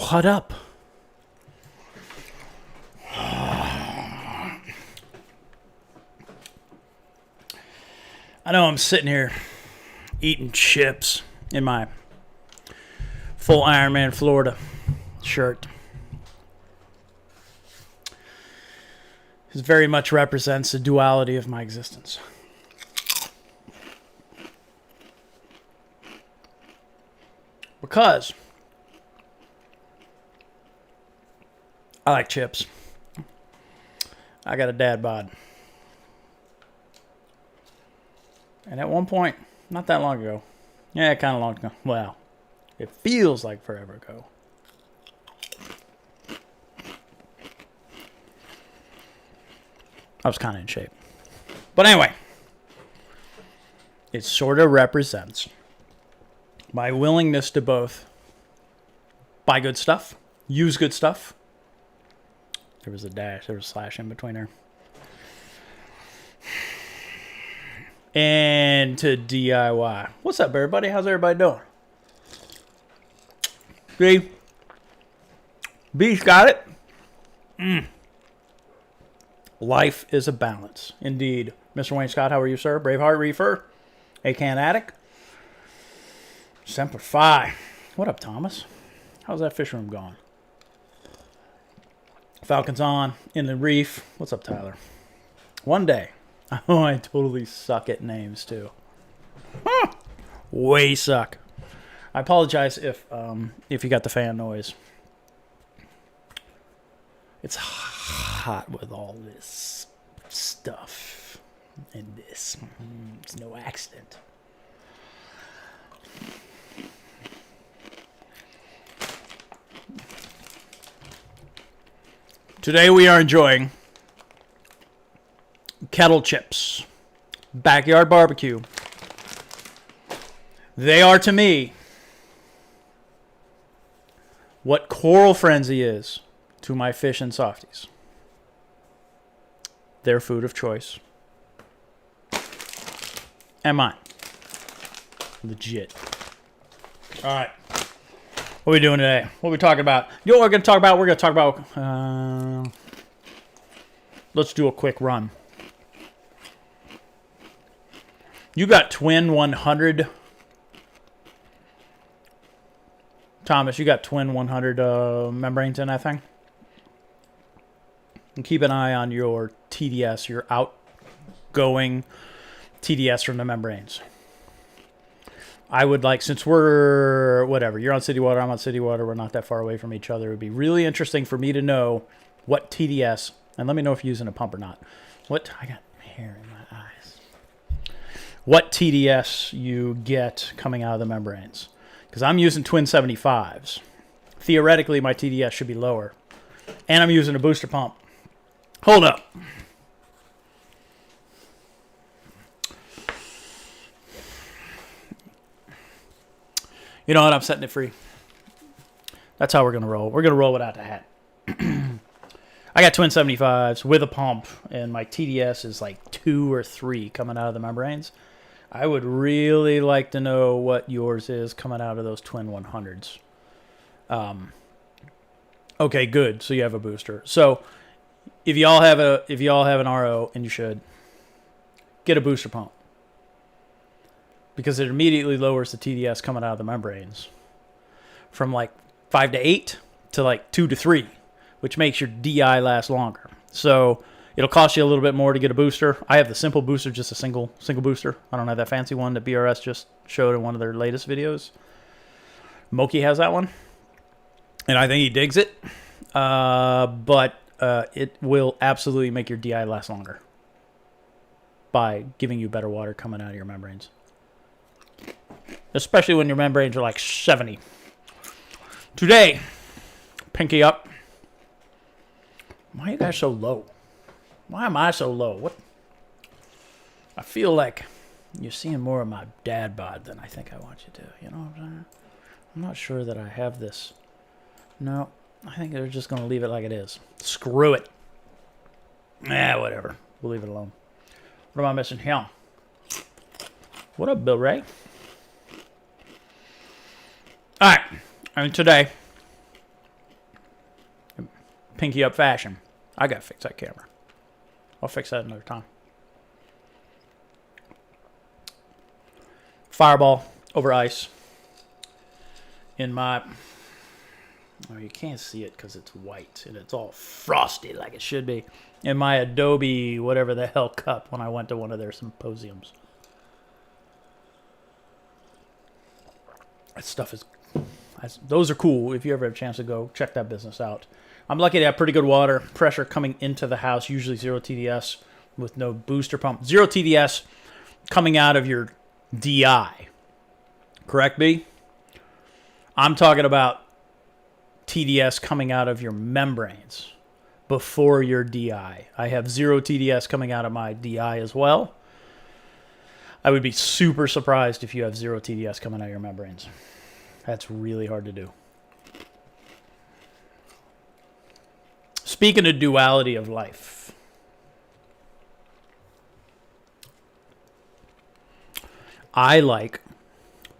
What up? I know I'm sitting here eating chips in my full Ironman Florida shirt. This very much represents the duality of my existence. Because I like chips. I got a dad bod. And at one point, not that long ago, yeah, kind of long ago, well, it feels like forever ago, I was kind of in shape. But anyway, it sort of represents my willingness to both buy good stuff, use good stuff. There was a dash, there was a slash in between there. And to DIY. What's up, everybody? How's everybody doing? See? B's got it. Life is a balance. Indeed. Mr. Wayne Scott, how are you, sir? Braveheart Reefer. A-Can Addict. Semper Fi. What up, Thomas? How's that fish room going? Falcons on. Inland Reef. What's up, Tyler? One day. Oh, I totally suck at names, too. Way suck. I apologize if you got the fan noise. It's hot with all this stuff and this. It's no accident. Today we are enjoying kettle chips, backyard barbecue. They are to me what Coral Frenzy is to my fish and softies. Their food of choice. And mine. Legit. All right. What are we doing today? What are we talking about? You know what we're going to talk about? We're going to talk about... let's do a quick run. You got twin 100. Thomas, you got twin 100 membranes in that thing? And keep an eye on your TDS, your outgoing TDS from the membranes. I would like, since we're, whatever, you're on city water, I'm on city water, we're not that far away from each other. It would be really interesting for me to know what TDS, and let me know if you're using a pump or not. I got hair in my eyes. What TDS you get coming out of the membranes. Because I'm using twin 75s. Theoretically, my TDS should be lower. And I'm using a booster pump. Hold up. You know what? I'm setting it free. That's how we're going to roll. We're going to roll without the hat. I got twin 75s with a pump, and my TDS is like 2 or 3 coming out of the membranes. I would really like to know what yours is coming out of those twin 100s. Okay, good. So you have a booster. So if y'all have an RO, and you should, get a booster pump. Because it immediately lowers the TDS coming out of the membranes from like 5 to 8 to like 2 to 3, which makes your DI last longer. So it'll cost you a little bit more to get a booster. I have the simple booster, just a single booster. I don't have that fancy one that BRS just showed in one of their latest videos. Moki has that one, and I think he digs it. But it will absolutely make your DI last longer by giving you better water coming out of your membranes. Especially when your membranes are like 70. Today, pinky up. Why are you guys so low? Why am I so low? What? I feel like you're seeing more of my dad bod than I think I want you to. You know what I'm saying? I'm not sure that I have this. No, I think they're just going to leave it like it is. Screw it. Whatever. We'll leave it alone. What am I missing here? What up, Bill Ray? All right. And today, pinky up fashion. I got to fix that camera. I'll fix that another time. Fireball over ice. In my... Oh, you can't see it because it's white and it's all frosty like it should be. In my Adobe whatever the hell cup when I went to one of their symposiums. That stuff is... Those are cool. If you ever have a chance to go check that business out. I'm lucky to have pretty good water pressure coming into the house. Usually 0 TDS with no booster pump. 0 TDS coming out of your DI. Correct, B? I'm talking about TDS coming out of your membranes before your DI. I have 0 TDS coming out of my DI as well. I would be super surprised if you have 0 TDS coming out of your membranes. That's really hard to do. Speaking of duality of life, I like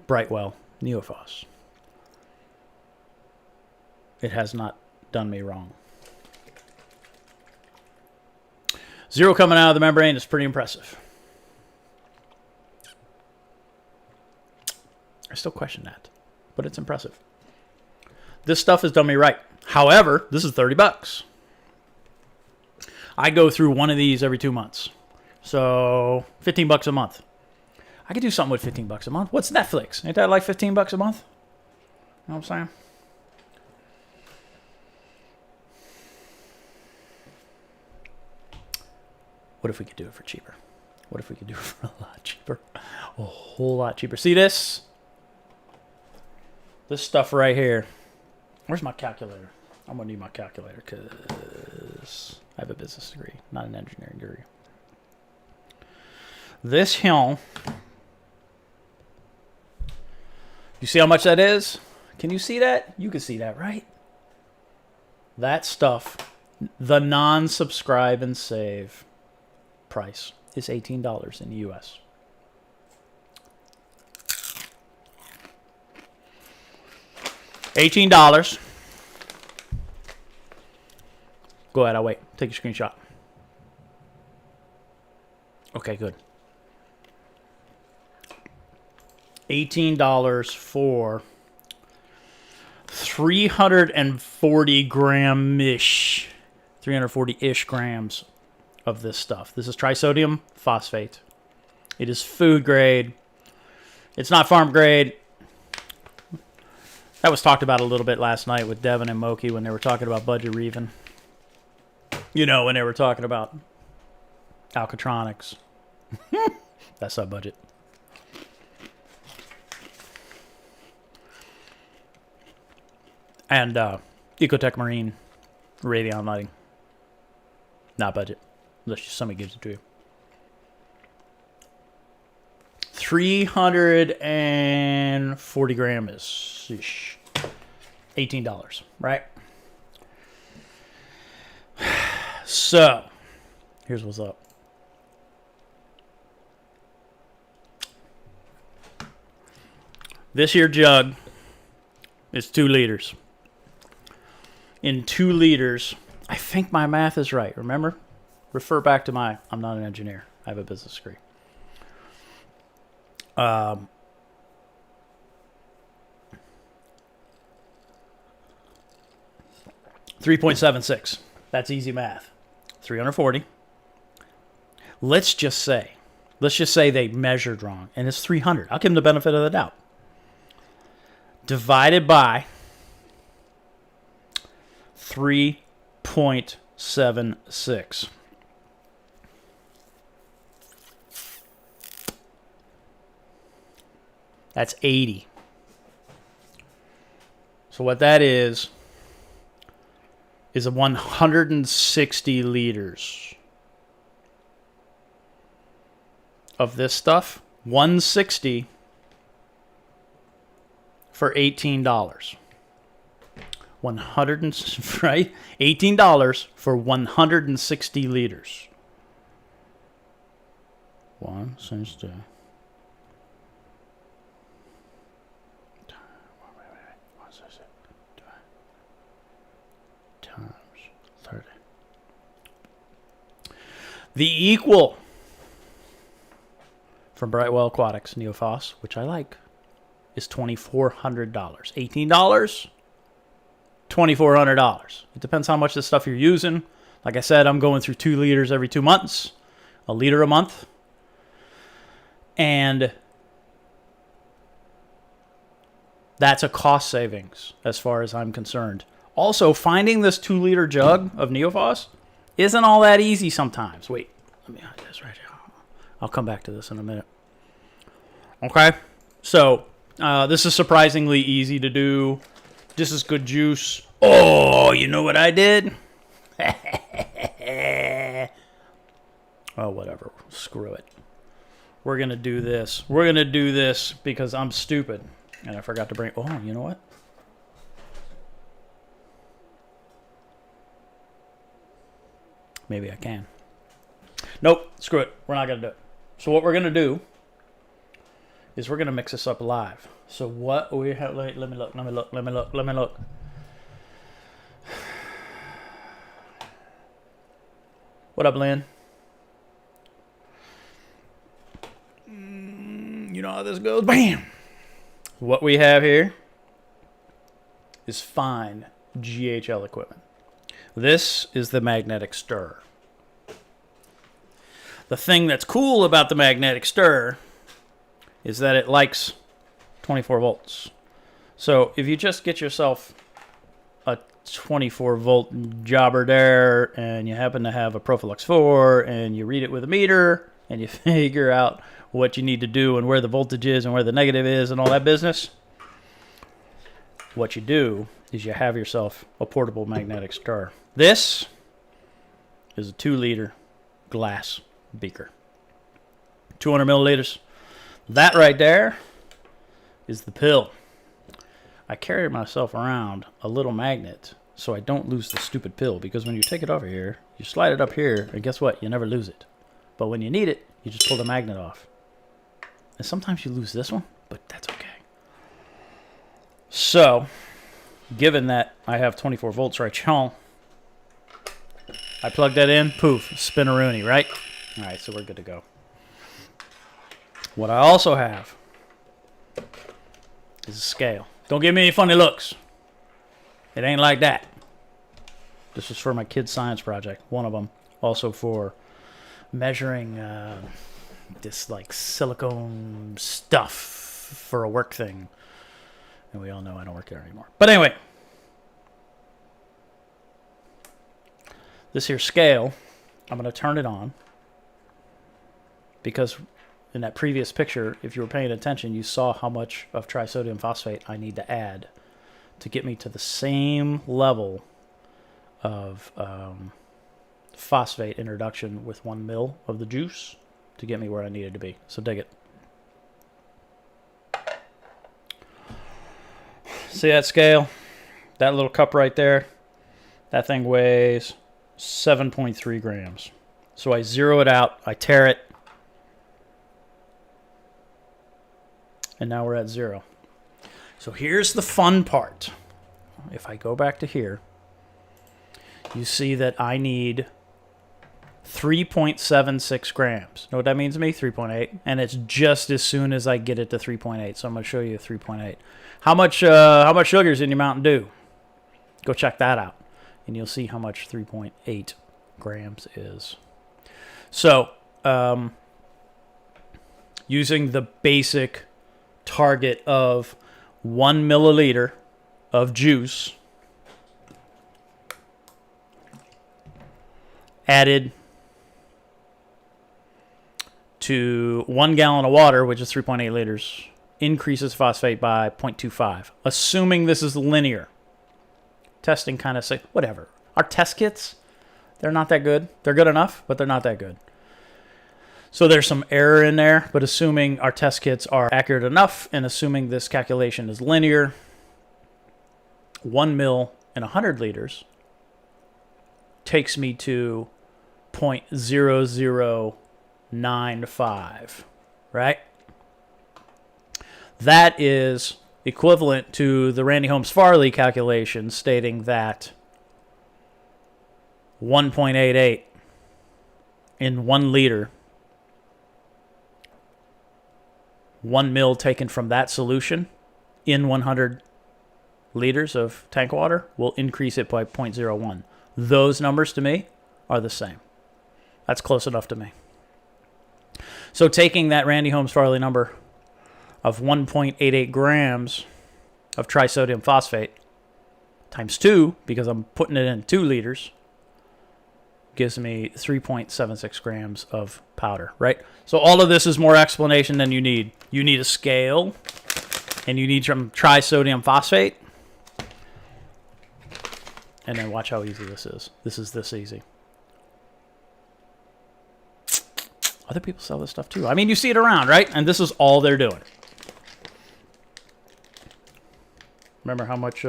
Brightwell Neophos. It has not done me wrong. 0 coming out of the membrane is pretty impressive. I still question that, but it's impressive. This stuff has done me right. However, this is $30. I go through one of these every 2 months. So, $15 a month. I could do something with $15 a month. What's Netflix? Ain't that like $15 a month? You know what I'm saying? What if we could do it for cheaper? What if we could do it for a lot cheaper? A whole lot cheaper. See this? This stuff right here. Where's my calculator? I'm going to need my calculator because I have a business degree, not an engineering degree. This hill, you see how much that is? Can you see that? You can see that, right? That stuff, the non-subscribe and save price is $18 in the US. $18. Go ahead, I'll wait. Take a screenshot. Okay, good. $18 for 340 gram-ish, 340-ish grams of this stuff. This is trisodium phosphate. It is food grade. It's not farm grade. That was talked about a little bit last night with Devin and Moki when they were talking about budget reefing. You know, when they were talking about Alcatronics. That's our budget. And Ecotech Marine Radion lighting. Not budget. Unless somebody gives it to you. 340 gram is $18, right? So, here's what's up. This here jug is 2 liters. In 2 liters, I think my math is right. Remember? Refer back to my, I'm not an engineer. I have a business degree. 3.76. That's easy math. 340. Let's just say they measured wrong, and it's 300. I'll give them the benefit of the doubt. Divided by 3.76. That's 80. So what that is a 160 liters of this stuff. 160 for $18. 100 and, right? $18 for 160 liters. 160. Times The equal from Brightwell Aquatics Neophos, which I like, is $2,400. $18, $2,400. It depends how much of this stuff you're using. Like I said, I'm going through 2 liters every 2 months, a liter a month. And that's a cost savings as far as I'm concerned. Also, finding this 2-liter jug of Neophos isn't all that easy sometimes. Wait, let me hide this right here. I'll come back to this in a minute. Okay, so this is surprisingly easy to do. This is good juice. Oh, you know what I did? Oh, whatever. Screw it. We're going to do this. We're going to do this because I'm stupid. And I forgot to bring... Oh, you know what? Maybe I can. Nope. Screw it. We're not going to do it. So what we're going to do is we're going to mix this up live. So what we have... Let me look. Let me look. Let me look. Let me look. What up, Lynn? You know how this goes? Bam! What we have here is fine GHL equipment. This is the magnetic stir. The thing that's cool about the magnetic stir is that it likes 24 volts. So if you just get yourself a 24 volt jobber there and you happen to have a Profilux 4 and you read it with a meter and you figure out what you need to do and where the voltage is and where the negative is and all that business, what you do is you have yourself a portable magnetic stir. This is a 2-liter glass beaker. 200 milliliters. That right there is the pill. I carry myself around a little magnet so I don't lose the stupid pill, because when you take it over here, you slide it up here, and guess what? You never lose it. But when you need it, you just pull the magnet off. And sometimes you lose this one, but that's okay. So, given that I have 24 volts right now, I plug that in, poof, spin-a-rooney, right? All right, so we're good to go. What I also have is a scale. Don't give me any funny looks. It ain't like that. This was for my kid's science project, one of them. Also for measuring this like silicone stuff for a work thing. And we all know I don't work there anymore. But anyway, this here scale, I'm going to turn it on, because in that previous picture, if you were paying attention, you saw how much of trisodium phosphate I need to add to get me to the same level of phosphate introduction with 1 ml of the juice to get me where I needed to be. So dig it. See that scale? That little cup right there? That thing weighs 7.3 grams. So I zero it out, I tear it, and now we're at 0. So here's the fun part. If I go back to here, you see that I need 3.76 grams. Know what that means to me? 3.8. And it's just as soon as I get it to 3.8. So I'm going to show you 3.8. How much sugar is in your Mountain Dew? Go check that out. And you'll see how much 3.8 grams is. So, using the basic target of 1 milliliter of juice added to 1 gallon of water, which is 3.8 liters, increases phosphate by 0.25, assuming this is linear. Testing kind of say, whatever. Our test kits, they're not that good. They're good enough, but they're not that good. So there's some error in there, but assuming our test kits are accurate enough and assuming this calculation is linear, 1 mil in 100 liters takes me to 0.0095, right? That is equivalent to the Randy Holmes Farley calculation stating that 1.88 in 1 liter, 1 mil taken from that solution in 100 liters of tank water will increase it by 0.01. Those numbers to me are the same. That's close enough to me. So taking that Randy Holmes Farley number of 1.88 grams of trisodium phosphate times 2, because I'm putting it in 2 liters, gives me 3.76 grams of powder, right? So all of this is more explanation than you need. You need a scale, and you need some trisodium phosphate. And then watch how easy this is. This is this easy. Other people sell this stuff too. I mean, you see it around, right? And this is all they're doing. Remember how much,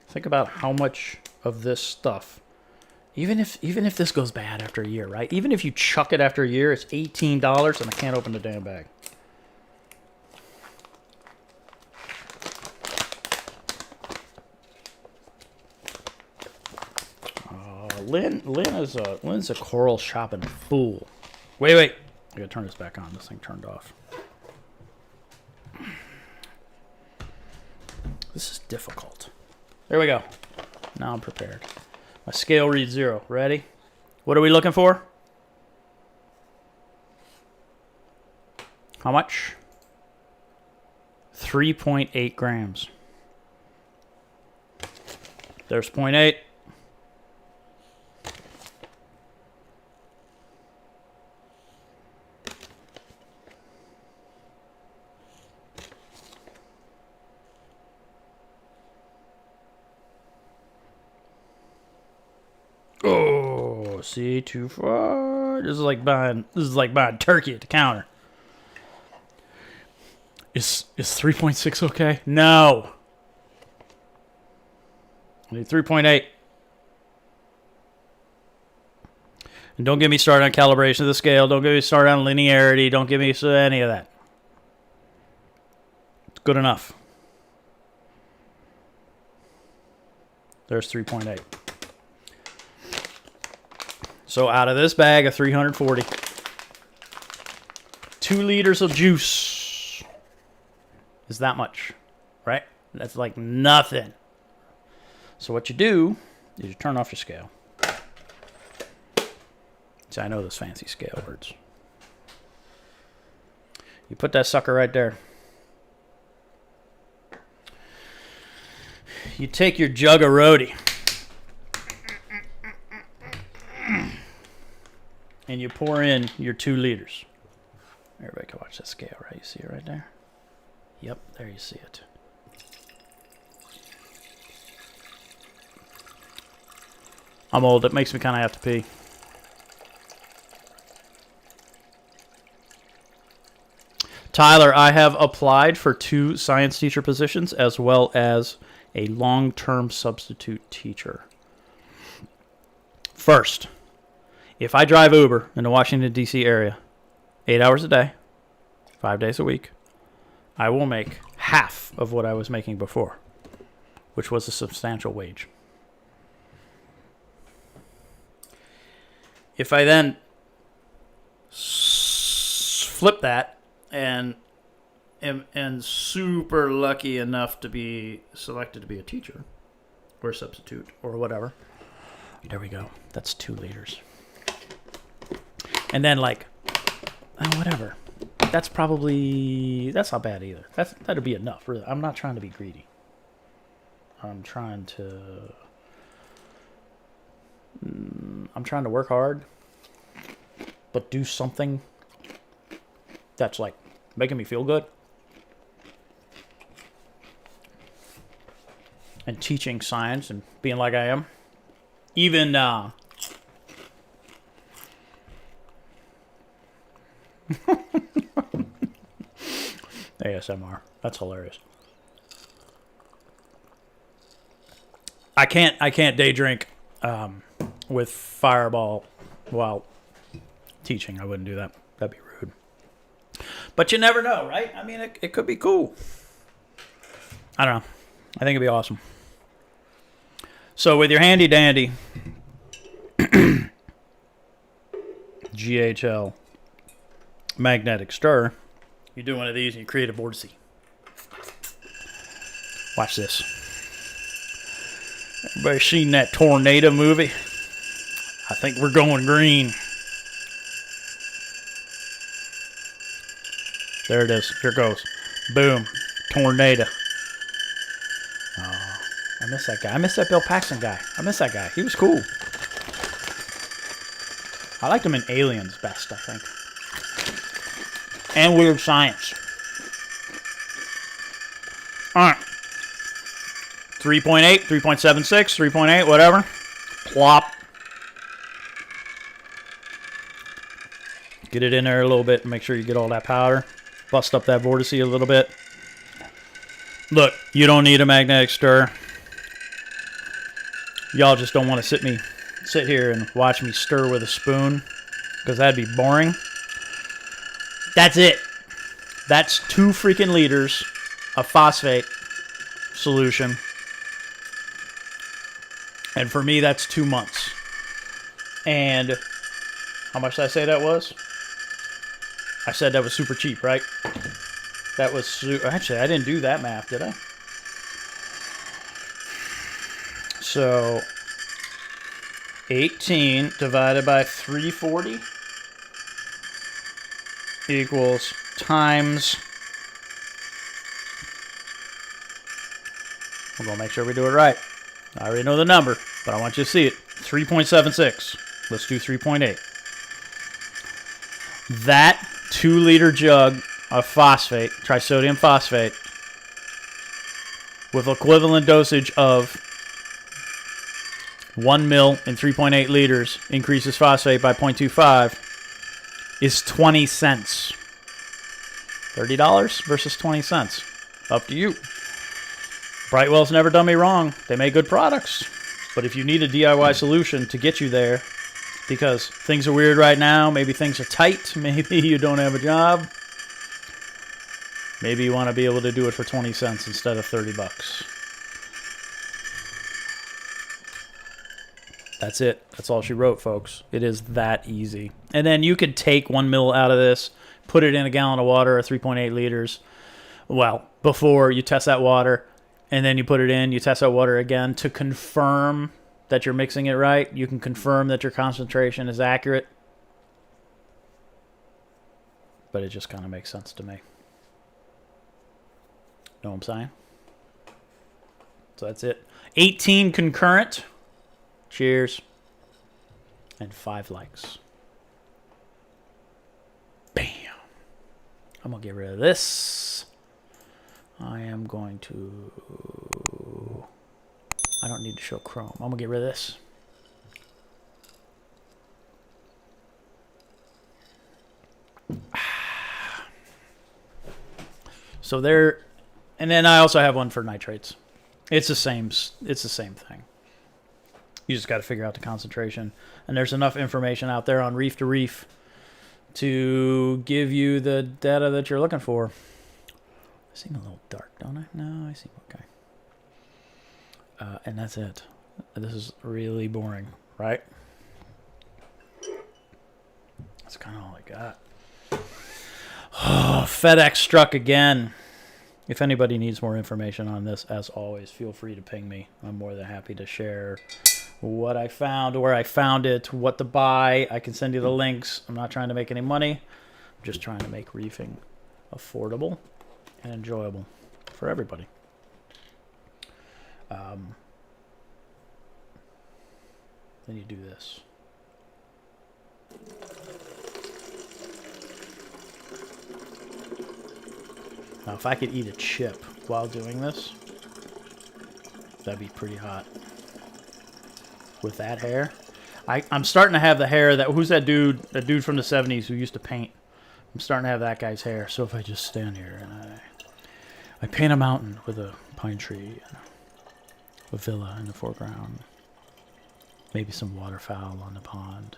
think about how much of this stuff, even if this goes bad after a year, right? Even if you chuck it after a year, it's $18 and I can't open the damn bag. Lynn's a coral shopping fool. Wait. I gotta turn this back on. This thing turned off. This is difficult. There we go. Now I'm prepared. My scale reads 0. Ready? What are we looking for? How much? 3.8 grams. There's 0.8. Oh, see, too far. This is like buying turkey at the counter. Is 3.6 okay? No. I need 3.8. And don't get me started on calibration of the scale. Don't get me started on linearity. Don't get me any of that. It's good enough. There's 3.8. So out of this bag of 340, 2 liters of juice is that much, right? That's like nothing. So what you do is you turn off your scale. See, I know those fancy scale words. You put that sucker right there. You take your jug of roadie. And you pour in your 2 liters. Everybody can watch that scale, right? You see it right there? Yep, there you see it. I'm old. It makes me kind of have to pee. Tyler, I have applied for 2 science teacher positions as well as a long-term substitute teacher. First, if I drive Uber in the Washington, D.C. area 8 hours a day, 5 days a week, I will make half of what I was making before, which was a substantial wage. If I then flip that and am super lucky enough to be selected to be a teacher or a substitute or whatever, there we go. That's 2 liters. And then whatever. That's not bad either. That'd be enough, really. I'm not trying to be greedy. I'm trying to work hard, but do something that's like making me feel good. And teaching science and being like I am. Even ASMR. That's hilarious. I can't day drink with Fireball while teaching. I wouldn't do that. That'd be rude. But you never know, right? I mean, it could be cool. I don't know. I think it'd be awesome. So with your handy dandy DIYL magnetic stir, you do one of these and you create a vortice. Watch this. Everybody seen that tornado movie? I think we're going green. There it is. Here it goes. Boom. Tornado. Oh, I miss that guy. I miss that Bill Paxton guy. I miss that guy. He was cool. I liked him in Aliens best, I think. And Weird Science. Alright. 3.8, 3.76, 3.8, whatever. Plop. Get it in there a little bit and make sure you get all that powder. Bust up that vortice a little bit. Look, you don't need a magnetic stir. Y'all just don't want to sit here and watch me stir with a spoon, because that'd be boring. That's it. That's 2 freaking liters of phosphate solution. And for me, that's 2 months. And how much did I say that was? I said that was super cheap, right? That was actually, I didn't do that math, did I? So 18 divided by 340 equals times. We're going to make sure we do it right. I already know the number, but I want you to see it. 3.76. Let's do 3.8. That 2-liter jug of phosphate, trisodium phosphate, with equivalent dosage of 1 mil in 3.8 liters, increases phosphate by 0.25, is 20 cents. $30 versus 20 cents. Up to you. Brightwell's never done me wrong. They make good products. But if you need a DIY solution to get you there, because things are weird right now, maybe things are tight, maybe you don't have a job, maybe you want to be able to do it for 20 cents instead of 30 bucks. That's it. That's all she wrote, folks. It is that easy. And then you could take 1 mil out of this, put it in a gallon of water, or 3.8 liters. Well, before you test that water, and then you put it in, you test that water again to confirm that you're mixing it right. You can confirm that your concentration is accurate. But it just kind of makes sense to me. Know what I'm saying? So that's it. 18 concurrent. Cheers. And 5 likes. Bam. I'm going to get rid of this. I am going to... I don't need to show Chrome. I'm going to get rid of this. So there... And then I also have one for nitrates. It's the same thing. You just got to figure out the concentration. And there's enough information out there on Reef to Reef to give you the data that you're looking for. I seem a little dark, don't I? No, I seem okay. And that's it. This is really boring, right? That's kind of all I got. Oh, FedEx struck again. If anybody needs more information on this, as always, feel free to ping me. I'm more than happy to share what I found, where I found it, what to buy. I can send you the links. I'm not trying to make any money. I'm just trying to make reefing affordable and enjoyable for everybody. Then you do this. Now, if I could eat a chip while doing this, that'd be pretty hot. With that hair, I'm starting to have the hair that, who's that dude? That dude from the 70s who used to paint. I'm starting to have that guy's hair. So if I just stand here and I paint a mountain with a pine tree and a villa in the foreground, maybe some waterfowl on the pond,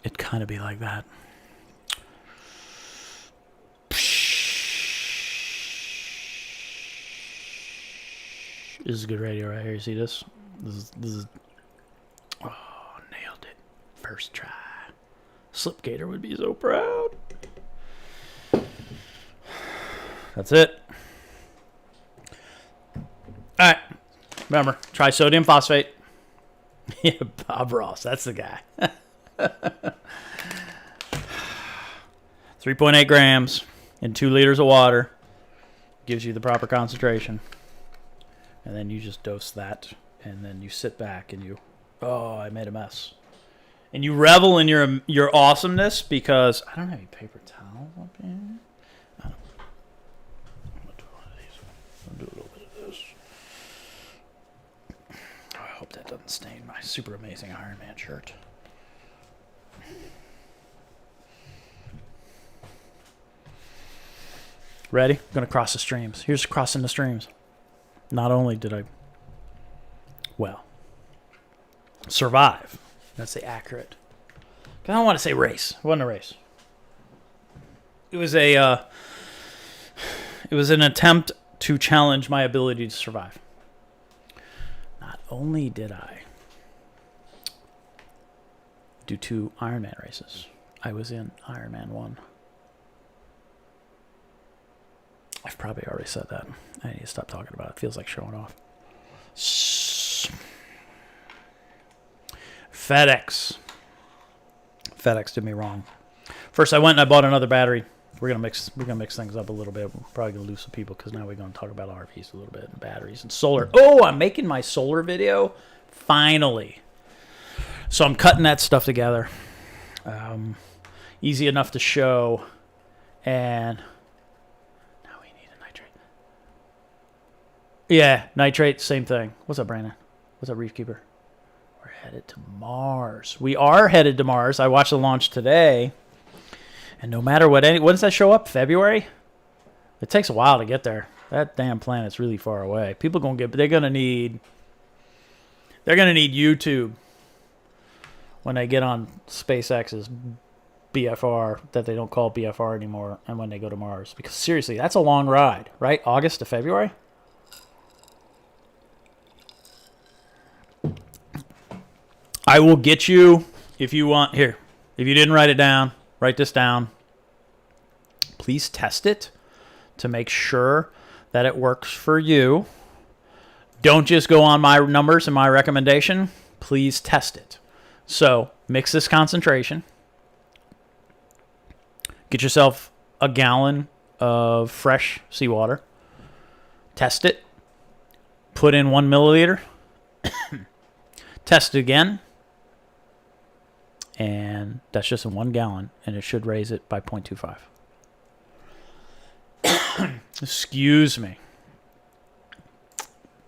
it'd kind of be like that. This is good radio right here. You see this? This is oh, nailed it. First try. Slipgator would be so proud. That's it. All right. Remember, try sodium phosphate. Yeah, Bob Ross. That's the guy. 3.8 grams in 2 liters of water. Gives you the proper concentration. And then you just dose that. And then you sit back and you... Oh, I made a mess. And you revel in your awesomeness because... I don't have any paper towels up here. I'm going to do one of these. I'm going to do a little bit of this. Oh, I hope that doesn't stain my super amazing Iron Man shirt. Ready? I'm going to cross the streams. Here's crossing the streams. Not only did I, well, survive. That's the accurate. I don't want to say race. It wasn't a race. It was a. It was an attempt to challenge my ability to survive. Not only did I do 2 Ironman races, I was in Ironman 1. I've probably already said that. I need to stop talking about it. It feels like showing off. FedEx. FedEx did me wrong. First, I went and I bought another battery. We're gonna mix things up a little bit. We're probably gonna lose some people because now we're gonna talk about RVs a little bit and batteries and solar. Oh, I'm making my solar video finally. So I'm cutting that stuff together. Easy enough to show, and. Yeah, nitrate, same thing. What's up, Brandon? What's up, Reefkeeper? We're headed to Mars. We are headed to Mars. I watched the launch today, and no matter what, when does that show up? February? It takes a while to get there. That damn planet's really far away. People they're gonna need YouTube when they get on SpaceX's BFR that they don't call BFR anymore, and when they go to Mars. Because seriously, that's a long ride, right? August to February. I will get you, if you want, here, if you didn't write it down, write this down. Please test it to make sure that it works for you. Don't just go on my numbers and my recommendation. Please test it. So, mix this concentration. Get yourself a gallon of fresh seawater. Test it. Put in 1 milliliter. Test it again. And that's just in 1 gallon, and it should raise it by 0.25. Excuse me.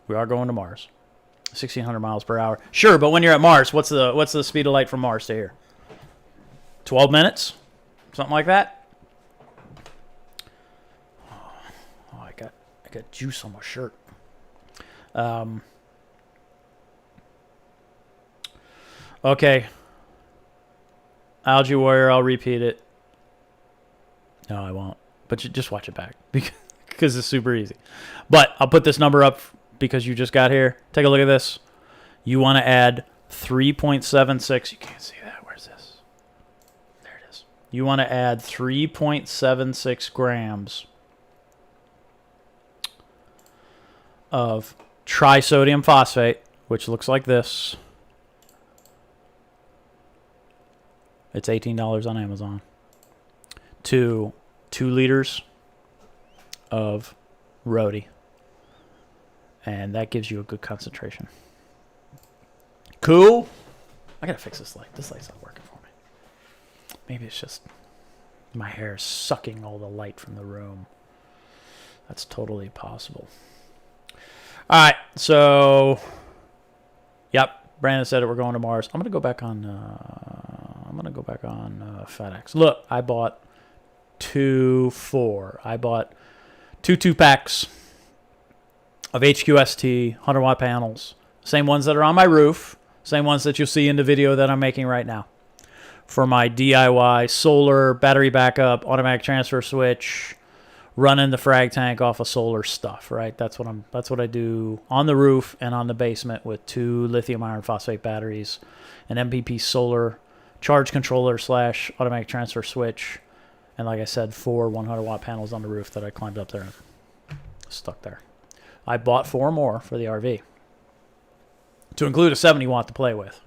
We are going to Mars. 1,600 miles per hour. Sure, but when you're at Mars, what's the speed of light from Mars to here? 12 minutes? Something like that? Oh, I got juice on my shirt. Okay. Algae Warrior, I'll repeat it. No, I won't. But you just watch it back because it's super easy. But I'll put this number up because you just got here. Take a look at this. You want to add 3.76. You can't see that. Where's this? There it is. You want to add 3.76 grams of trisodium phosphate, which looks like this. It's $18 on Amazon. To 2 liters of rhodi. And that gives you a good concentration. Cool? I gotta fix this light. This light's not working for me. Maybe it's just my hair is sucking all the light from the room. That's totally possible. Alright, so... Yep, Brandon said it. We're going to Mars. I'm gonna go back on... FedEx. Look, I bought 2 I bought 2 2-packs of HQST 100-watt panels. Same ones that are on my roof. Same ones that you'll see in the video that I'm making right now. For my DIY solar, battery backup, automatic transfer switch, running the frag tank off of solar stuff, right? That's what I do on the roof and on the basement with 2 lithium iron phosphate batteries, an MPP solar charge controller / automatic transfer switch, and like I said, 4 100-watt panels on the roof that I climbed up there and stuck there. I bought 4 more for the RV to include a 70-watt to play with.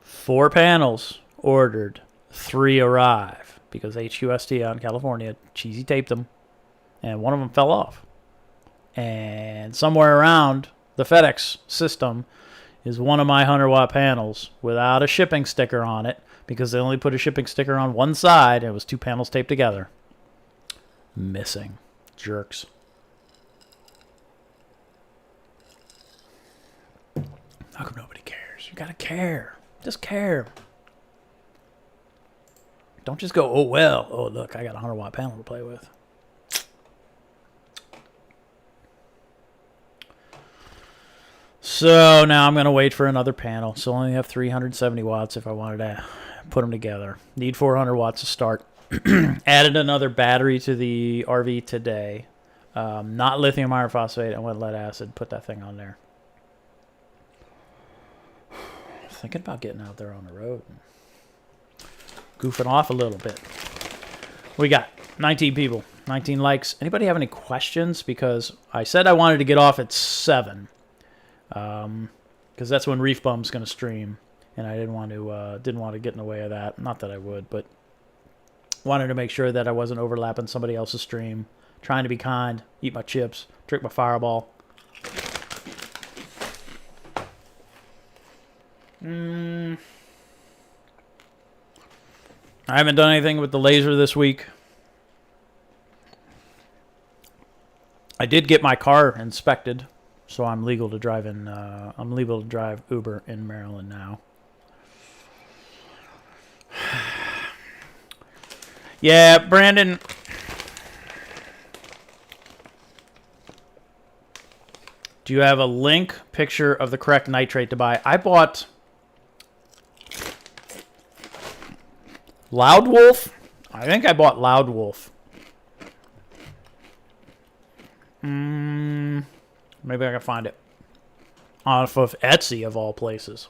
4 panels ordered, 3 arrive because HQST out in California cheesy taped them, and one of them fell off. And somewhere around the FedEx system is one of my 100-watt panels without a shipping sticker on it because they only put a shipping sticker on one side and it was 2 panels taped together. Missing. Jerks. How come nobody cares? You gotta care. Just care. Don't just go, oh, well. Oh, look, I got a 100-watt panel to play with. So now I'm going to wait for another panel. So I only have 370 watts if I wanted to put them together. Need 400 watts to start. Added another battery to the RV today. Not lithium iron phosphate. I went lead acid. Put that thing on there. Thinking about getting out there on the road and goofing off a little bit. We got 19 people, 19 likes. Anybody have any questions? Because I said I wanted to get off at 7. Because that's when ReefBum's going to stream, and I didn't want to get in the way of that. Not that I would, but wanted to make sure that I wasn't overlapping somebody else's stream. Trying to be kind, eat my chips, drink my Fireball. I haven't done anything with the laser this week. I did get my car inspected. So I'm legal to drive in. I'm legal to drive Uber in Maryland now. Yeah, Brandon. Do you have a link picture of the correct nitrate to buy? I bought Loud Wolf. I think I bought Loud Wolf. Maybe I can find it off of Etsy, of all places.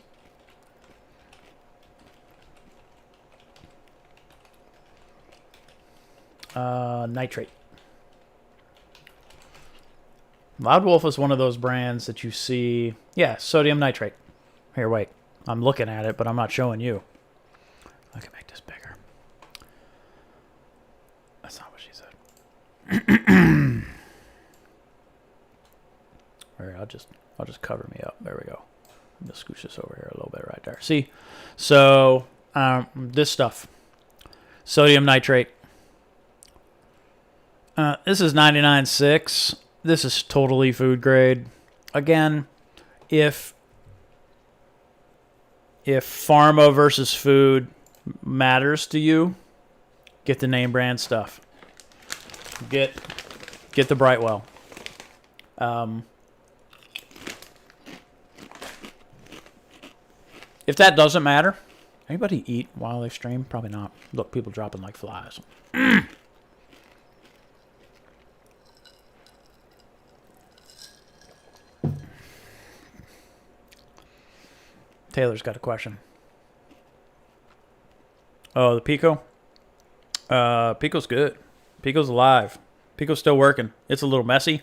Nitrate. Loud Wolf is one of those brands that you see. Yeah, sodium nitrate. Here, wait. I'm looking at it, but I'm not showing you. I can make this bigger. That's not what she said. Or I'll just cover me up. There we go. I'm gonna scooch this over here a little bit right there. See, so this stuff, sodium nitrate. This is 99.6. This is totally food grade. Again, if pharma versus food matters to you, get the name brand stuff. Get the Brightwell. If that doesn't matter, anybody eat while they stream? Probably not. Look, people dropping like flies. Taylor's got a question. Oh, the Pico? Pico's good. Pico's alive. Pico's still working. It's a little messy.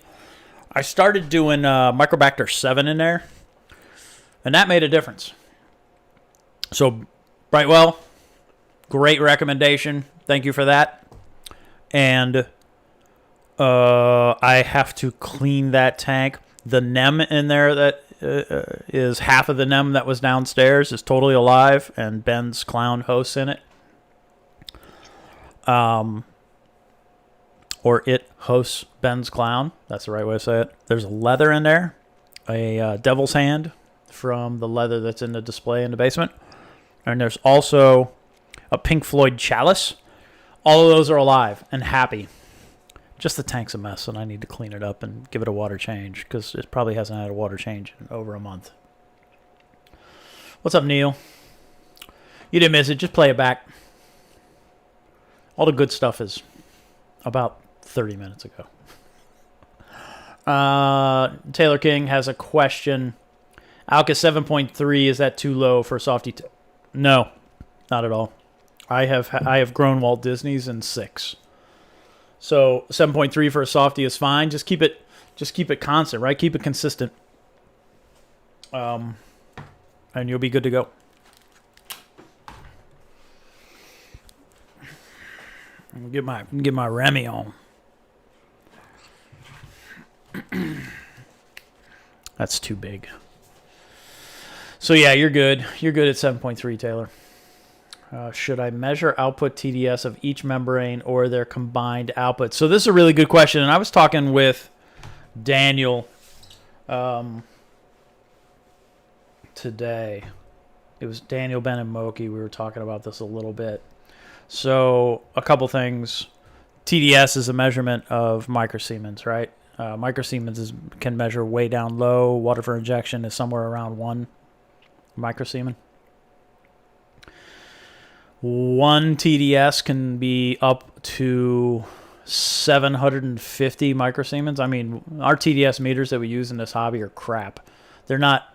I started doing Microbacter 7 in there, and that made a difference. So, Brightwell, great recommendation. Thank you for that. And I have to clean that tank. The NEM in there that is half of the NEM that was downstairs is totally alive, and Ben's clown hosts in it. Or it hosts Ben's clown. That's the right way to say it. There's a leather in there, a devil's hand from the leather that's in the display in the basement. And there's also a Pink Floyd chalice. All of those are alive and happy. Just the tank's a mess, and I need to clean it up and give it a water change, because it probably hasn't had a water change in over a month. What's up, Neil? You didn't miss it. Just play it back. All the good stuff is about 30 minutes ago. Taylor King has a question. Alka 7.3, is that too low for softy? No, not at all. I have grown Walt Disney's in 6. So 7.3 for a softy is fine. Just keep it constant, right? Keep it consistent. And you'll be good to go. Get my Remy on. That's too big. So yeah, you're good. You're good at 7.3, Taylor. Should I measure output TDS of each membrane or their combined output? So this is a really good question, and I was talking with Daniel today. It was Daniel, Ben, and Moki. We were talking about this a little bit. So a couple things. TDS is a measurement of microsiemens, right? Microsiemens can measure way down low. Water for injection is somewhere around 1 microsiemen. 1 TDS can be up to 750 microsiemens. I mean, our TDS meters that we use in this hobby are crap. They're not...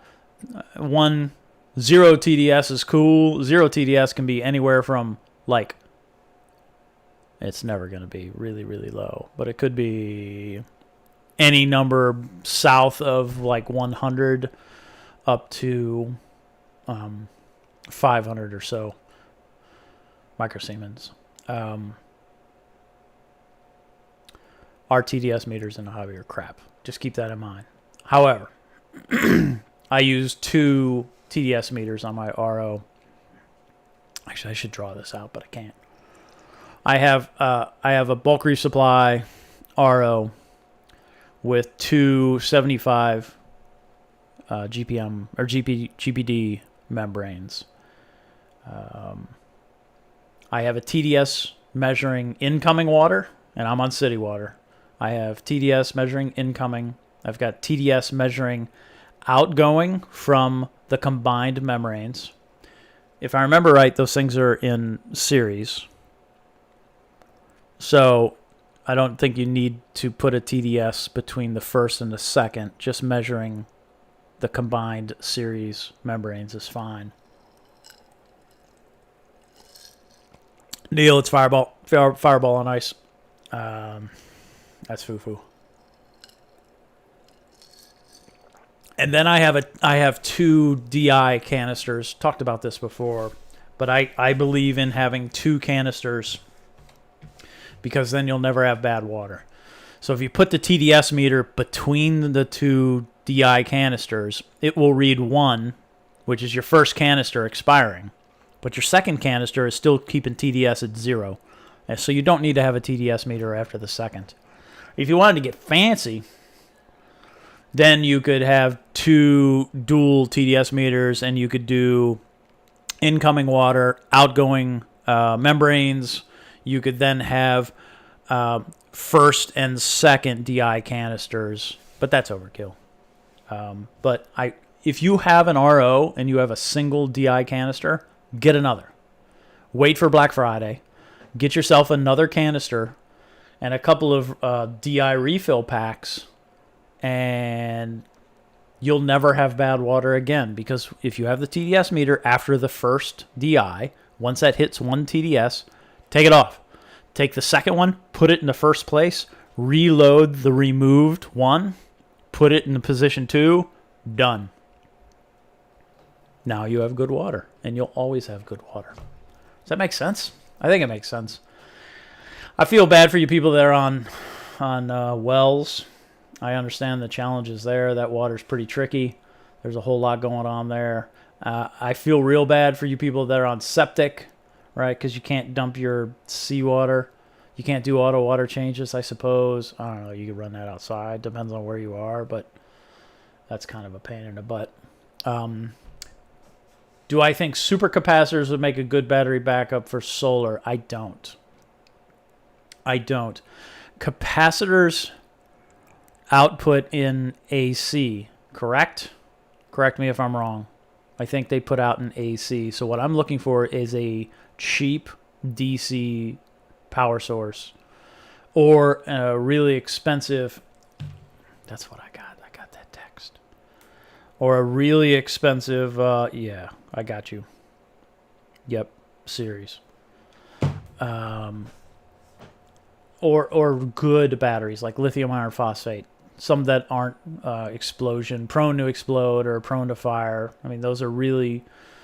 0 TDS is cool. 0 TDS can be anywhere from, like... It's never going to be really, really low. But it could be any number south of, like, 100 up to 500 or so microsiemens. Our TDS meters in the hobby are crap. Just keep that in mind. However, I use 2 TDS meters on my RO. Actually, I should draw this out, but I can't. I have a bulk reef supply RO with 2 75 GPM or GPD membranes. I have a TDS measuring incoming water, and I'm on city water. I have TDS measuring incoming. I've got TDS measuring outgoing from the combined membranes. If I remember right, those things are in series. So I don't think you need to put a TDS between the first and the second. Just measuring the combined series membranes is fine. Neil, it's Fireball. Fireball on ice. That's foo-foo. And then I have 2 DI canisters. Talked about this before, but I believe in having 2 canisters because then you'll never have bad water. So if you put the TDS meter between the 2 DI canisters, it will read 1, which is your first canister expiring, but your second canister is still keeping TDS at 0. And so you don't need to have a TDS meter after the second. If you wanted to get fancy, then you could have 2 dual TDS meters, and you could do incoming water, outgoing membranes. You could then have first and second DI canisters, but that's overkill. But if you have an RO and you have a single DI canister, get another. Wait for Black Friday. Get yourself another canister and a couple of DI refill packs, and you'll never have bad water again. Because if you have the TDS meter after the first DI, once that hits 1 TDS, take it off. Take the second one, put it in the first place, reload the removed one, put it in the position 2, done. Now you have good water, and you'll always have good water. Does that make sense? I think it makes sense. I feel bad for you people that are on wells. I understand the challenges there. That water's pretty tricky. There's a whole lot going on there. I feel real bad for you people that are on septic, right? Because you can't dump your seawater. You can't do auto water changes, I suppose. I don't know. You can run that outside. Depends on where you are, but that's kind of a pain in the butt. Do I think supercapacitors would make a good battery backup for solar? I don't. Capacitors output in AC, correct? Correct me if I'm wrong. I think they put out an AC. So what I'm looking for is a cheap DC power source or a really expensive. That's what I got. I got that text. or a really expensive, yeah, I got you. Yep, series. Or good batteries like lithium iron phosphate. Some that aren't explosion prone to explode or prone to fire. I mean, those are really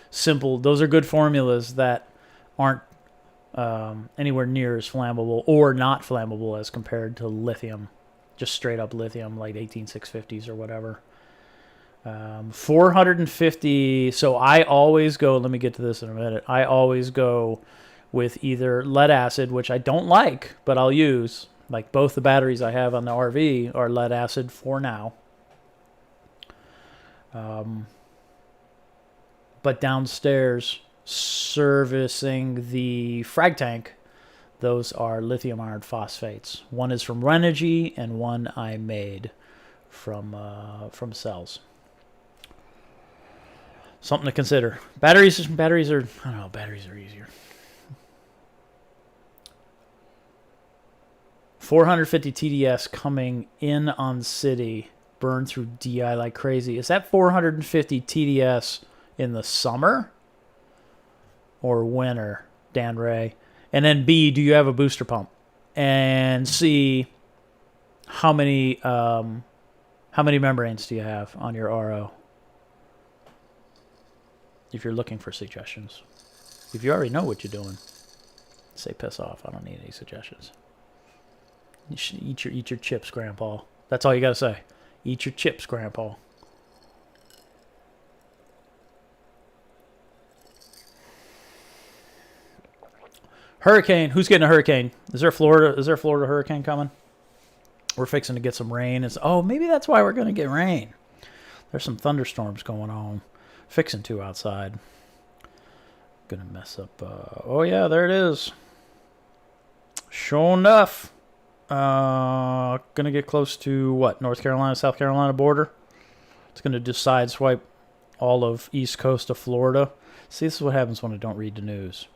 simple. Those are good formulas that aren't anywhere near as flammable or not flammable as compared to lithium, just straight up lithium like 18650s or whatever. 450. So I always go. Let me get to this in a minute. I always go with either lead acid, which I don't like, but I'll use. Like both the batteries I have on the RV are lead acid for now. But downstairs, servicing the frag tank, those are lithium iron phosphates. One is from Renogy, and one I made from cells. Something to consider. Batteries are, I don't know, batteries are easier. 450 TDS coming in on city, burn through DI like crazy. Is that 450 TDS in the summer or winter, Dan Ray? And then B, do you have a booster pump? And C, how many membranes do you have on your RO? If you're looking for suggestions. If you already know what you're doing, say piss off. I don't need any suggestions. You should eat your chips, Grandpa. That's all you gotta say. Eat your chips, Grandpa. Hurricane. Who's getting a hurricane? Is there a Florida hurricane coming? We're fixing to get some rain. Oh, maybe that's why we're gonna get rain. There's some thunderstorms going on. Fixing to outside. Gonna mess up. Oh yeah, there it is. Sure enough. Gonna get close to what? North Carolina, South Carolina border. It's gonna just sideswipe all of east coast of Florida. See, this is what happens when I don't read the news.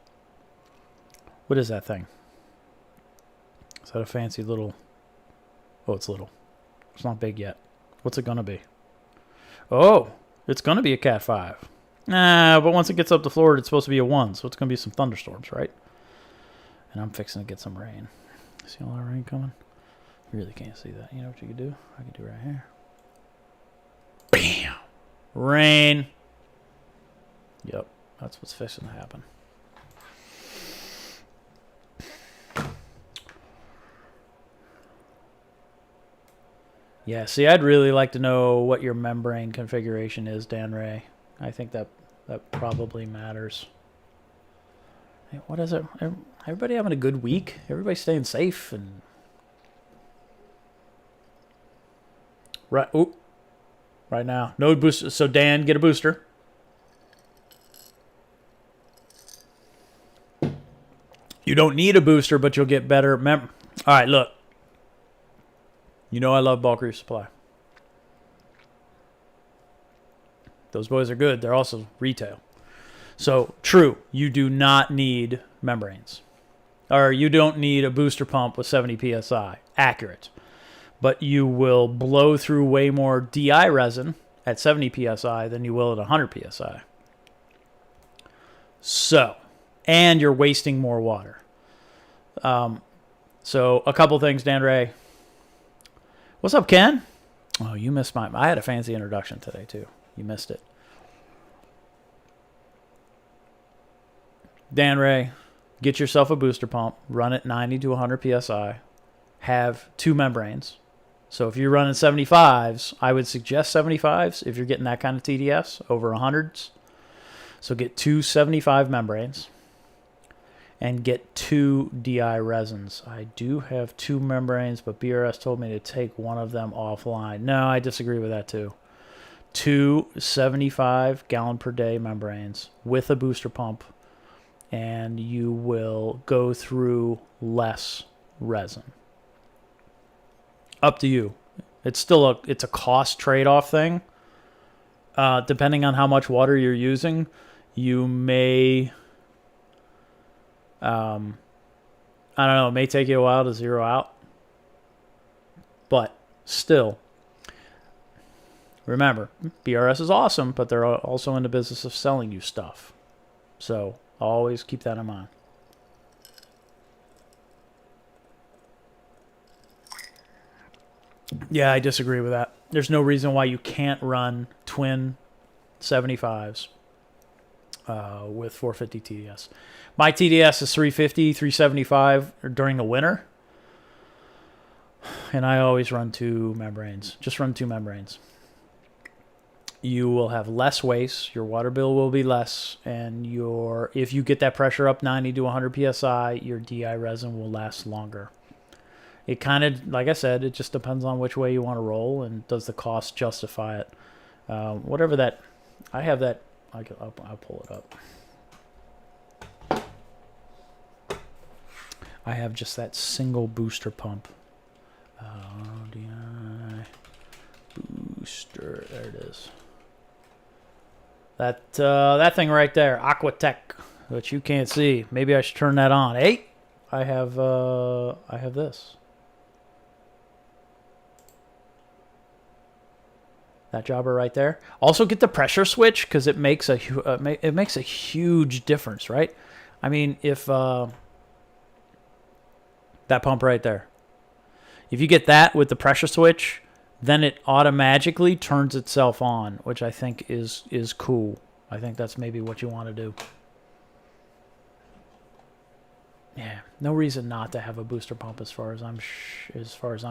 What is that thing? Is that a fancy little? Oh, it's little. It's not big yet. What's it gonna be? Oh, it's gonna be a Cat 5. Nah, but once it gets up to Florida, it's supposed to be a 1, so it's gonna be some thunderstorms, right? And I'm fixing to get some rain. See all that rain coming? You really can't see that. You know what you could do? I could do right here. Bam! Rain. Yep, that's what's fixing to happen. Yeah, see, I'd really like to know what your membrane configuration is, Dan Ray. I think that probably matters. Hey, what is it? Everybody having a good week? Everybody staying safe and right. Ooh, right now, no booster. So Dan, get a booster. You don't need a booster, but you'll get better. All right, look. You know I love Bulk Reef Supply. Those boys are good. They're also retail. So, true, you do not need membranes. Or you don't need a booster pump with 70 PSI. Accurate. But you will blow through way more DI resin at 70 PSI than you will at 100 PSI. So, and you're wasting more water. So, a couple things, Dan Ray. What's up, Ken? Oh, you missed I had a fancy introduction today, too. You missed it. Dan Ray, get yourself a booster pump. Run it 90 to 100 PSI. Have 2 membranes. So if you're running 75s, I would suggest 75s if you're getting that kind of TDS over 100s. So get 2 75 membranes. And get 2 DI resins. I do have 2 membranes, but BRS told me to take one of them offline. No, I disagree with that too. 2 75 gallon per day membranes with a booster pump, and you will go through less resin. Up to you. It's still a cost trade-off thing. Depending on how much water you're using, you may... I don't know. It may take you a while to zero out. But still, Remember, BRS is awesome, but they're also in the business of selling you stuff. So always keep that in mind. Yeah, I disagree with that. There's no reason why you can't run twin 75s with 450 TDS. My TDS is 350, 375 during the winter. And I always run 2 membranes. Just run 2 membranes. You will have less waste. Your water bill will be less. And if you get that pressure up 90 to 100 PSI, your DI resin will last longer. It kind of, like I said, it just depends on which way you want to roll and does the cost justify it. Whatever that, I have that, I'll pull it up. I have just that single booster pump. DI booster, there it is. That thing right there, Aquatech, which you can't see. Maybe I should turn that on. Hey, I have this. That jobber right there. Also get the pressure switch because it makes a huge difference, right? I mean, if that pump right there, if you get that with the pressure switch, then it automatically turns itself on, which I think is cool. I think that's maybe what you want to do. Yeah, no reason not to have a booster pump as far as I'm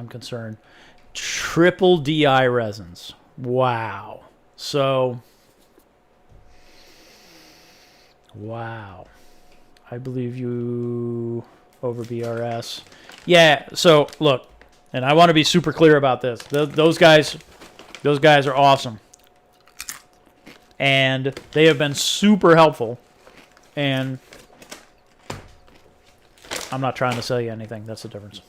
concerned. Triple DI resins. Wow. So, wow. I believe you over BRS. Yeah, so look, and I want to be super clear about this. Those guys are awesome. And they have been super helpful. And I'm not trying to sell you anything. That's the difference.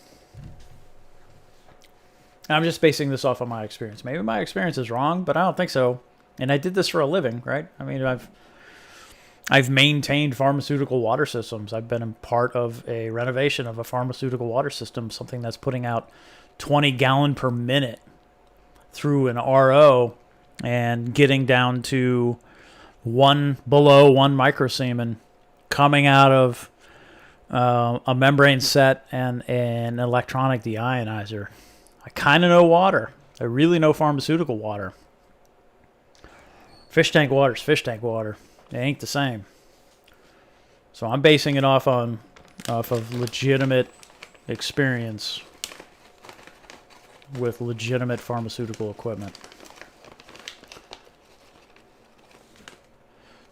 I'm just basing this off of my experience. Maybe my experience is wrong, but I don't think so. And I did this for a living, right? I mean, I've maintained pharmaceutical water systems. I've been a part of a renovation of a pharmaceutical water system, something that's putting out 20 gallon per minute through an RO and getting down to below 1 microsiemen coming out of a membrane set and an electronic deionizer. I kind of know water. I really know pharmaceutical water. Fish tank water is fish tank water. It ain't the same. So I'm basing it off of legitimate experience with legitimate pharmaceutical equipment.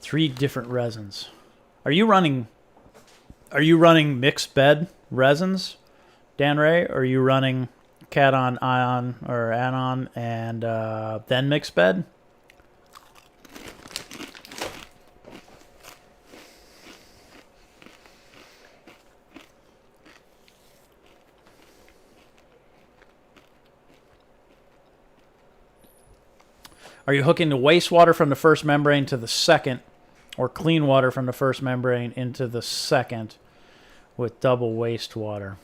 3 different resins. Are you running mixed bed resins, Dan Ray? Or are you running cation, ion, or anion and then mixed bed? Are you hooking the wastewater from the first membrane to the second, or clean water from the first membrane into the second with double wastewater?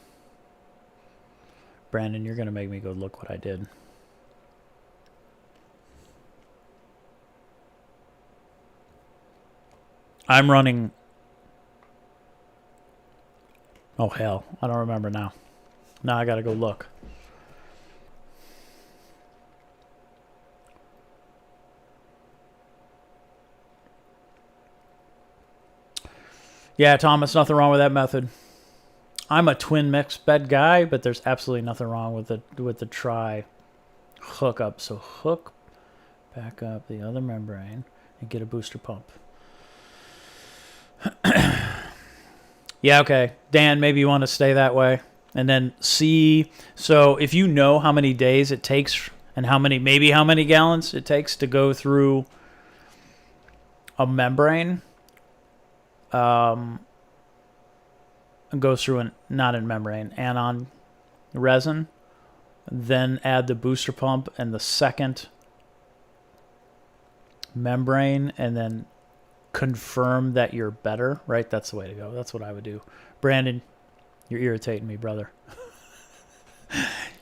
Brandon, you're going to make me go look what I did. I'm running... Oh, hell. I don't remember now. Now I got to go look. Yeah, Thomas, nothing wrong with that method. I'm a twin mixed bed guy, but there's absolutely nothing wrong with the tri hookup. So hook back up the other membrane and get a booster pump. Yeah, okay. Dan, maybe you want to stay that way. And then see, so if you know how many days it takes and how many gallons it takes to go through a membrane, goes through not in membrane, anion resin, then add the booster pump and the second membrane, and then confirm that you're better, right? That's the way to go. That's what I would do. Brandon, you're irritating me, brother.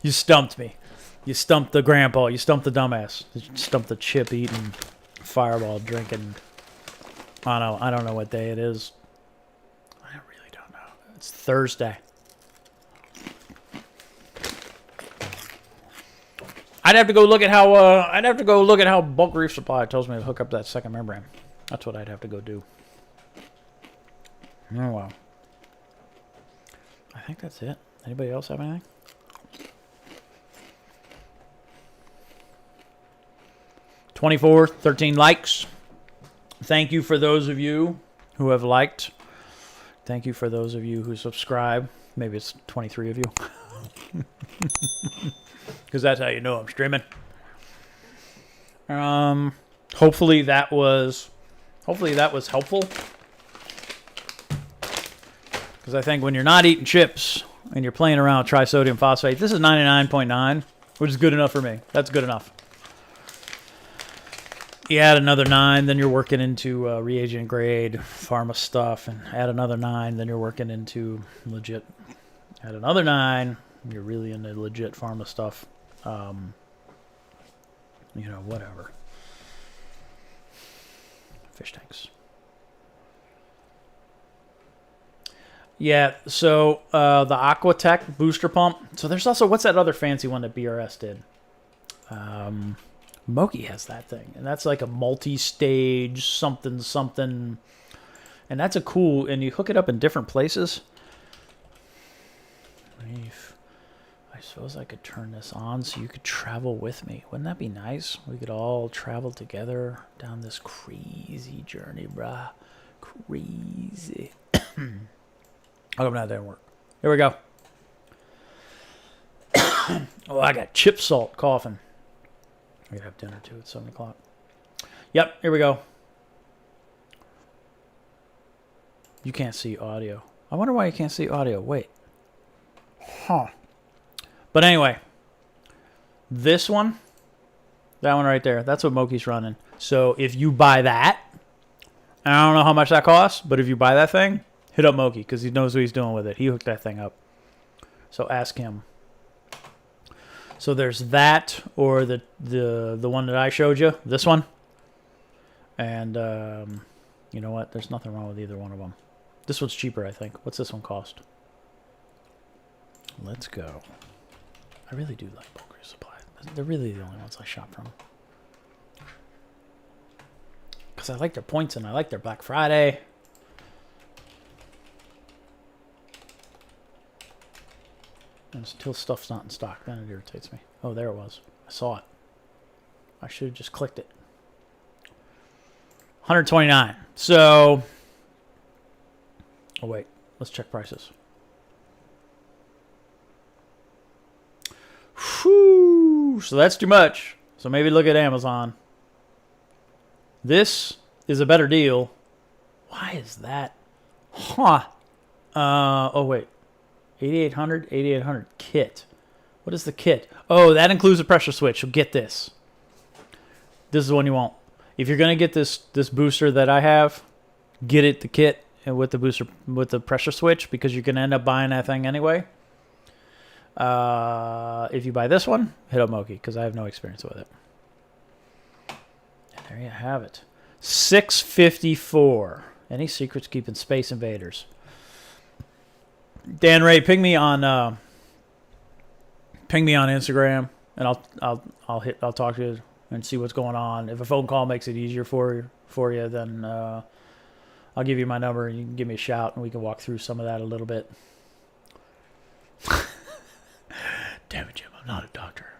You stumped me. You stumped the grandpa. You stumped the dumbass. You stumped the chip-eating, fireball-drinking. I don't know what day it is. I really don't know. It's Thursday. I'd have to go look at how Bulk Reef Supply tells me to hook up that second membrane. That's what I'd have to go do. Oh wow. I think that's it. Anybody else have anything? $24, 13 likes. Thank you for those of you who have liked. Thank you for those of you who subscribe. Maybe it's 23 of you. Because that's how you know I'm streaming. Hopefully that was helpful. Because I think when you're not eating chips and you're playing around with trisodium phosphate, this is 99.9, which is good enough for me. That's good enough. You add another 9, then you're working into reagent grade pharma stuff, and add another 9, then you're working into legit. Add another 9, you're really into legit pharma stuff. You know, whatever. Fish tanks. Yeah, so the Aquatech booster pump. So there's also, what's that other fancy one that BRS did? Moki has that thing, and that's like a multi-stage something, and that's a cool, and you hook it up in different places. I suppose I could turn this on so you could travel with me. Wouldn't that be nice? We could all travel together down this crazy journey, bruh. Crazy. How come that didn't work? Here we go. Oh, I got chip salt coughing. I gotta have dinner too at 7 o'clock. Yep, here we go. You can't see audio. I wonder why you can't see audio. Wait. Huh. But anyway, this one, that one right there, that's what Moki's running. So if you buy that, I don't know how much that costs, but if you buy that thing, hit up Moki because he knows what he's doing with it. He hooked that thing up. So ask him. So there's that, or the one that I showed you, this one. And you know what? There's nothing wrong with either one of them. This one's cheaper, I think. What's this one cost? Let's go. I really do like Bulk Reef Supply. They're really the only ones I shop from. Because I like their points and I like their Black Friday. And until stuff's not in stock, then it irritates me. Oh, there it was. I saw it. I should have just clicked it. 129. So, oh wait, let's check prices. Whew, so that's too much. So maybe look at Amazon. This is a better deal. Why is that? Huh. Oh wait. 8800 kit. What is the kit? Oh, that includes a pressure switch. So get this. This is the one you want. If you're gonna get this booster that I have, get it the kit and with the booster with the pressure switch because you're gonna end up buying that thing anyway. If you buy this one, hit up Moki because I have no experience with it. And there you have it. $6.54. Any secrets keeping Space Invaders? Dan Ray, ping me on Instagram, and I'll talk to you and see what's going on. If a phone call makes it easier for you, then I'll give you my number and you can give me a shout and we can walk through some of that a little bit. Damn it, Jim, I'm not a doctor.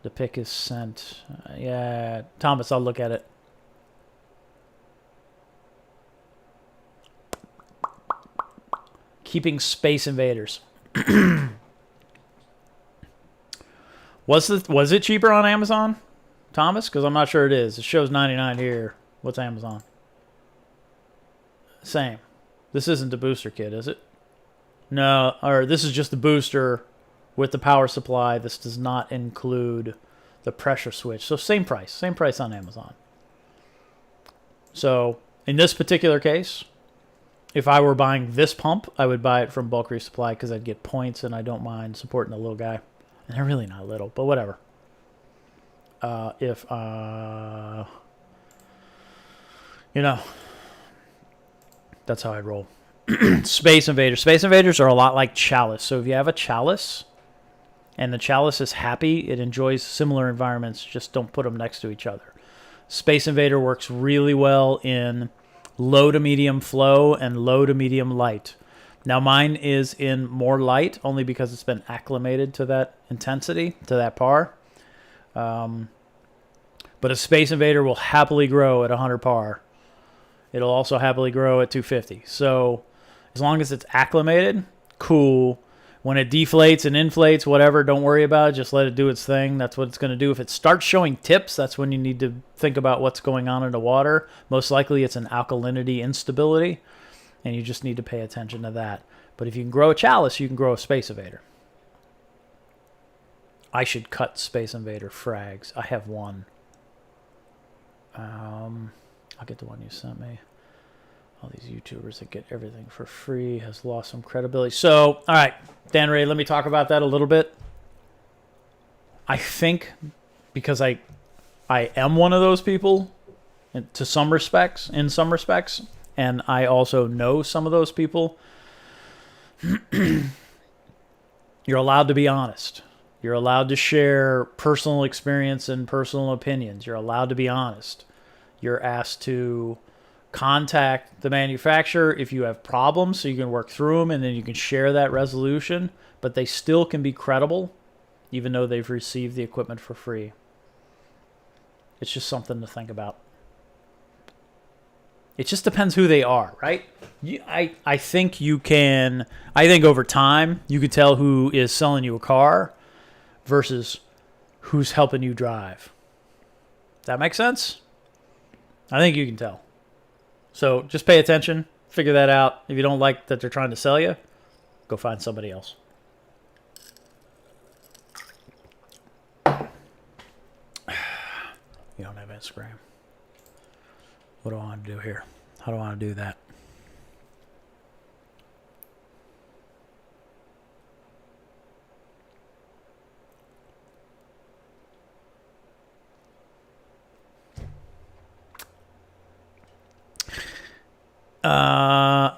The pic is sent. Yeah, Thomas, I'll look at it. Keeping Space Invaders. Was it cheaper on Amazon, Thomas? Because I'm not sure it is. It shows 99 here. What's Amazon? Same. This isn't the booster kit, is it? No, or this is just the booster with the power supply. This does not include the pressure switch. So same price on Amazon. So in this particular case, if I were buying this pump, I would buy it from Bulk Reef Supply because I'd get points, and I don't mind supporting the little guy. And they're really not little, but whatever. You know, that's how I'd roll. Space Invaders. Space Invaders are a lot like Chalice. So if you have a Chalice and the Chalice is happy, it enjoys similar environments, just don't put them next to each other. Space Invader works really well in low to medium flow and low to medium light. Now mine is in more light only because it's been acclimated to that intensity, to that par. But a Space Invader will happily grow at 100 par. It'll also happily grow at 250. So as long as it's acclimated, cool. When it deflates and inflates, whatever, don't worry about it. Just let it do its thing. That's what it's going to do. If it starts showing tips, that's when you need to think about what's going on in the water. Most likely it's an alkalinity instability, and you just need to pay attention to that. But if you can grow a Chalice, you can grow a Space Invader. I should cut Space Invader frags. I have one. I'll get the one you sent me. All these YouTubers that get everything for free has lost some credibility. So, all right, Dan Ray, let me talk about that a little bit. I think because I am one of those people in some respects, and I also know some of those people, you're allowed to be honest. You're allowed to share personal experience and personal opinions. You're allowed to be honest. You're asked to contact the manufacturer if you have problems so you can work through them, and then you can share that resolution, but they still can be credible even though they've received the equipment for free. It's just something to think about. It just depends who they are, right? I think you can, I think over time you can tell who is selling you a car versus who's helping you drive. That makes sense? I think you can tell. So just pay attention, figure that out. If you don't like that they're trying to sell you, go find somebody else. You don't have Instagram. What do I want to do here? How do I want to do that?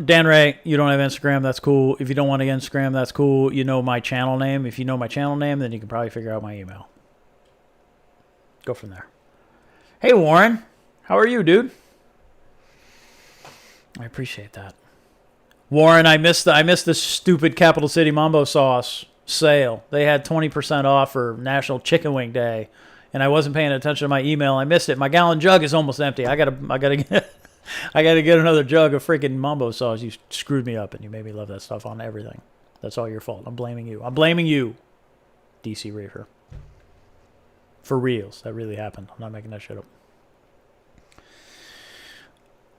Dan Ray, you don't have Instagram, that's cool. If you don't want to get Instagram, that's cool. You know my channel name. If you know my channel name, then you can probably figure out my email. Go from there. Hey, Warren. How are you, dude? I appreciate that. Warren, I missed the stupid Capital City Mambo Sauce sale. They had 20% off for National Chicken Wing Day, and I wasn't paying attention to my email. I missed it. My gallon jug is almost empty. I gotta get another jug of freaking Mambo Sauce. You screwed me up, and you made me love that stuff on everything. That's all your fault. I'm blaming you. I'm blaming you, DC Reefer. For reals. That really happened. I'm not making that shit up.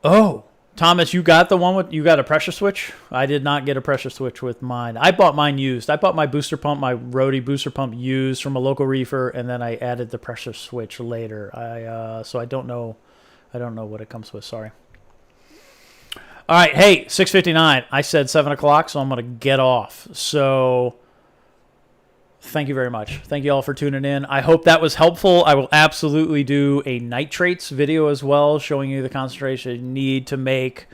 Oh, Thomas, you got the one with, you got a pressure switch? I did not get a pressure switch with mine. I bought mine used. I bought my booster pump, my Rody booster pump used from a local reefer, and then I added the pressure switch later. So I don't know what it comes with. Sorry. All right. Hey, 6:59. I said 7 o'clock, so I'm going to get off. So thank you very much. Thank you all for tuning in. I hope that was helpful. I will absolutely do a nitrates video as well, showing you the concentration you need to make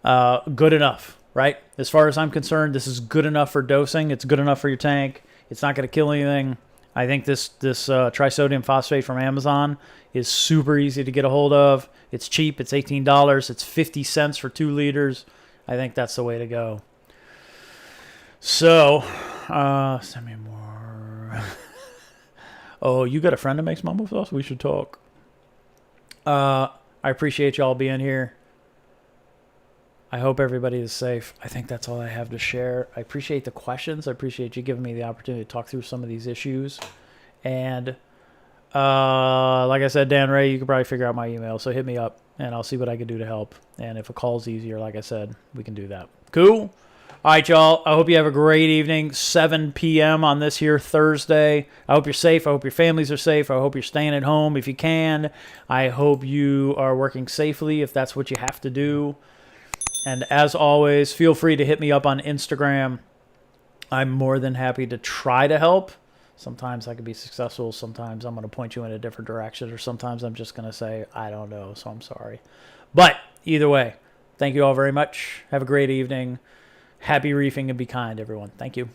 good enough, right? As far as I'm concerned, this is good enough for dosing. It's good enough for your tank. It's not going to kill anything. I think this trisodium phosphate from Amazon is super easy to get a hold of. It's cheap. It's $18. It's 50 cents for 2 liters. I think that's the way to go. So, send me more. Oh, you got a friend that makes Mambo Sauce? We should talk. I appreciate y'all being here. I hope everybody is safe. I think that's all I have to share. I appreciate the questions. I appreciate you giving me the opportunity to talk through some of these issues. And like I said, Dan Ray, you can probably figure out my email. So hit me up, and I'll see what I can do to help. And if a call's easier, like I said, we can do that. Cool? All right, y'all. I hope you have a great evening. 7 p.m. on this here Thursday. I hope you're safe. I hope your families are safe. I hope you're staying at home if you can. I hope you are working safely if that's what you have to do. And as always, feel free to hit me up on Instagram. I'm more than happy to try to help. Sometimes I can be successful. Sometimes I'm going to point you in a different direction, or sometimes I'm just going to say, I don't know, so I'm sorry. But either way, thank you all very much. Have a great evening. Happy reefing and be kind, everyone. Thank you.